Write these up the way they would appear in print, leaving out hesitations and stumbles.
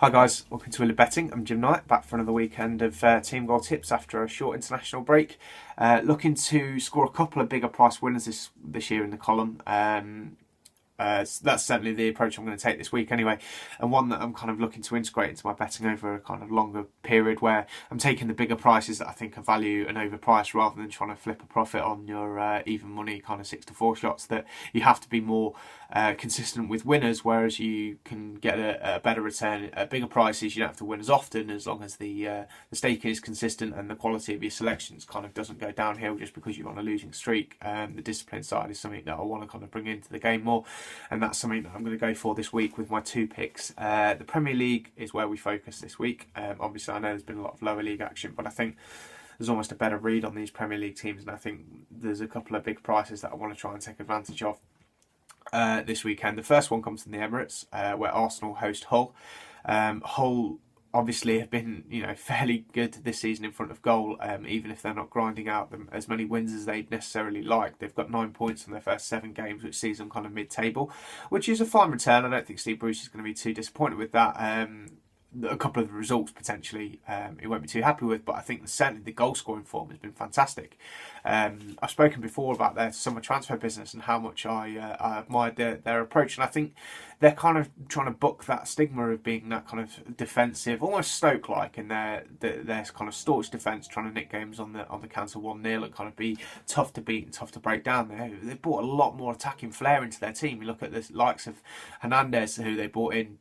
Hi guys, welcome to Willie Betting. I'm Jim Knight, back for another weekend of team goal tips after a short international break. Looking to score a couple of bigger price winners this year in the column. So that's certainly the approach I'm going to take this week anyway, and one that I'm kind of looking to integrate into my betting over a kind of longer period where I'm taking the bigger prices that I think are value and overpriced rather than trying to flip a profit on your even money kind of 6-4 shots. That you have to be more consistent with winners, whereas you can get a better return at bigger prices. You don't have to win as often as long as the stake is consistent and the quality of your selections kind of doesn't go downhill just because you're on a losing streak. The discipline side is something that I want to kind of bring into the game more. And that's something that I'm going to go for this week with my two picks. The Premier League is where we focus this week. Obviously, I know there's been a lot of lower league action, but I think there's almost a better read on these Premier League teams, and I think there's a couple of big prices that I want to try and take advantage of this weekend. The first one comes from the Emirates, where Arsenal host Hull. Hull obviously have been, fairly good this season in front of goal, even if they're not grinding out them as many wins as they'd necessarily like. They've got 9 points in their first 7 games, which sees them kind of mid-table, which is a fine return. I don't think Steve Bruce is going to be too disappointed with that. A couple of the results potentially he won't be too happy with, but I think certainly the goal scoring form has been fantastic. I've spoken before about their summer transfer business and how much I admired their approach, and I think they're kind of trying to buck that stigma of being that kind of defensive, almost Stoke-like in their kind of staunch defence, trying to nick games on the counter 1-0 and kind of be tough to beat and tough to break down. They brought a lot more attacking flair into their team. You look at the likes of Hernandez, who they brought in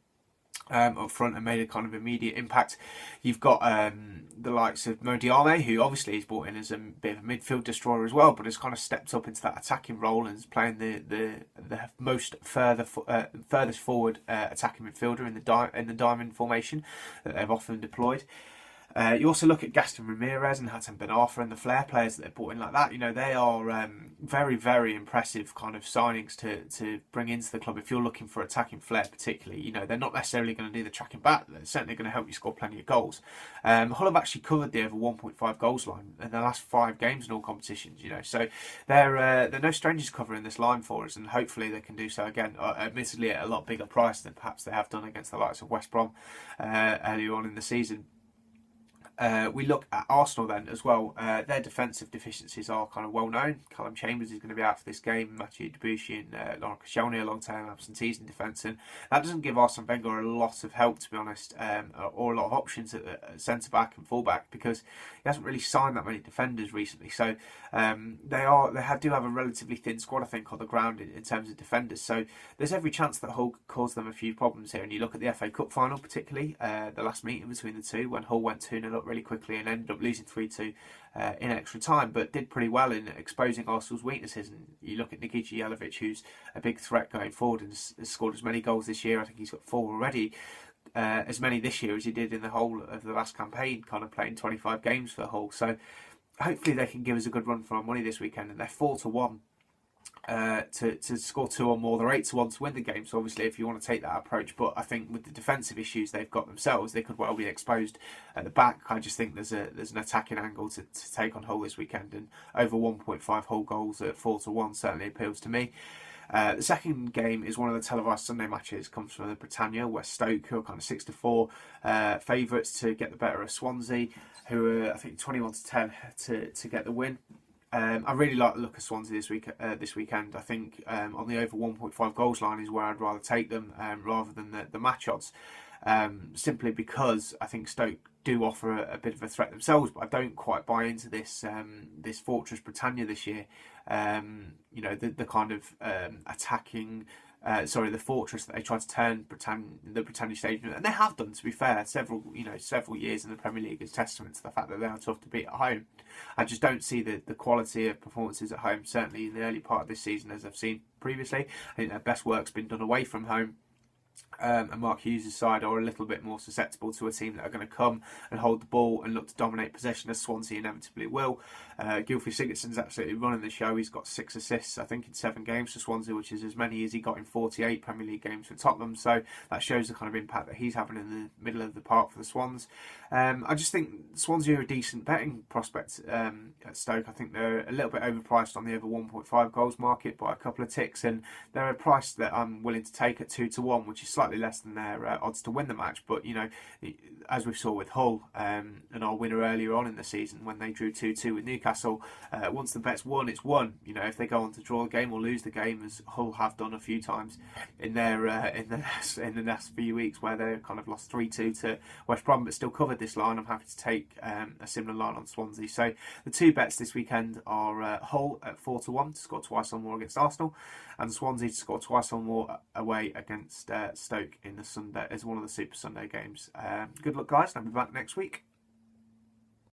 up front and made a kind of immediate impact. You've got the likes of Modiane, who obviously is brought in as a bit of a midfield destroyer as well, but has kind of stepped up into that attacking role and is playing the most furthest forward attacking midfielder in the diamond formation that they've often deployed. You also look at Gaston Ramirez and Hatem Ben Arfa and the flair players that they've brought in like that. They are very, very impressive kind of signings to bring into the club if you're looking for attacking flair particularly. They're not necessarily going to do the tracking back. They're certainly going to help you score plenty of goals. Hull have actually covered the over 1.5 goals line in the last 5 games in all competitions. So they're no strangers covering this line for us, and hopefully they can do so again, admittedly at a lot bigger price than perhaps they have done against the likes of West Brom earlier on in the season. We look at Arsenal then as well. Their defensive deficiencies are kind of well known. Callum Chambers is going to be out for this game. Mathieu Debuchy and Laurent Koscielny are long-term absentees in defence, and that doesn't give Arsene Wenger a lot of help, to be honest, or a lot of options at centre-back and full-back, because he hasn't really signed that many defenders recently. So they do have a relatively thin squad, I think, on the ground in terms of defenders. So there's every chance that Hull could cause them a few problems here. And you look at the FA Cup final, particularly the last meeting between the two, when Hull went 2-0 up really quickly and ended up losing 3-2 in extra time, but did pretty well in exposing Arsenal's weaknesses. And you look at Nikita Jelavic, who's a big threat going forward and has scored as many goals this year. I think he's got 4 already. As many this year as he did in the whole of the last campaign, kind of playing 25 games for Hull. So hopefully they can give us a good run for our money this weekend, and they're 4-1 to score 2 or more. They're 8-1 to win the game. So obviously, if you want to take that approach, but I think with the defensive issues they've got themselves, they could well be exposed at the back. I just think there's an attacking angle to take on Hull this weekend, and over 1.5 Hull goals at 4-1 certainly appeals to me. The second game is one of the televised Sunday matches. Comes from the Britannia, where Stoke, who are kind of 6-4 favourites to get the better of Swansea, who are I think 21-10 to get the win. I really like the look of Swansea this weekend. I think on the over 1.5 goals line is where I'd rather take them rather than the match odds, simply because I think Stoke do offer a bit of a threat themselves, but I don't quite buy into this Fortress Britannia this year. The kind of attacking. The fortress that they tried to turn the Britannia Stadium, and they have done, to be fair, several years in the Premier League is testament to the fact that they are tough to beat at home. I just don't see the quality of performances at home, certainly in the early part of this season, as I've seen previously. I think their best work's been done away from home. And Mark Hughes' side are a little bit more susceptible to a team that are going to come and hold the ball and look to dominate possession, as Swansea inevitably will. Gylfi Sigurdsson's absolutely running the show. He's got 6 assists, I think, in 7 games for Swansea, which is as many as he got in 48 Premier League games for Tottenham. So that shows the kind of impact that he's having in the middle of the park for the Swans. I just think Swansea are a decent betting prospect at Stoke. I think they're a little bit overpriced on the over 1.5 goals market by a couple of ticks, and they're a price that I'm willing to take at 2-1, which is is slightly less than their odds to win the match. But, you know, as we saw with Hull and our winner earlier on in the season when they drew 2-2 with Newcastle, once the bet's won, it's won. You know, if they go on to draw the game or lose the game, as Hull have done a few times in their in the last few weeks, where they kind of lost 3-2 to West Brom, but still covered this line. I'm happy to take a similar line on Swansea. So the two bets this weekend are Hull at 4-1 to score twice or more against Arsenal, and Swansea to score twice or more away against Stoke in the Sunday as one of the Super Sunday games. Good luck, guys, and I'll be back next week.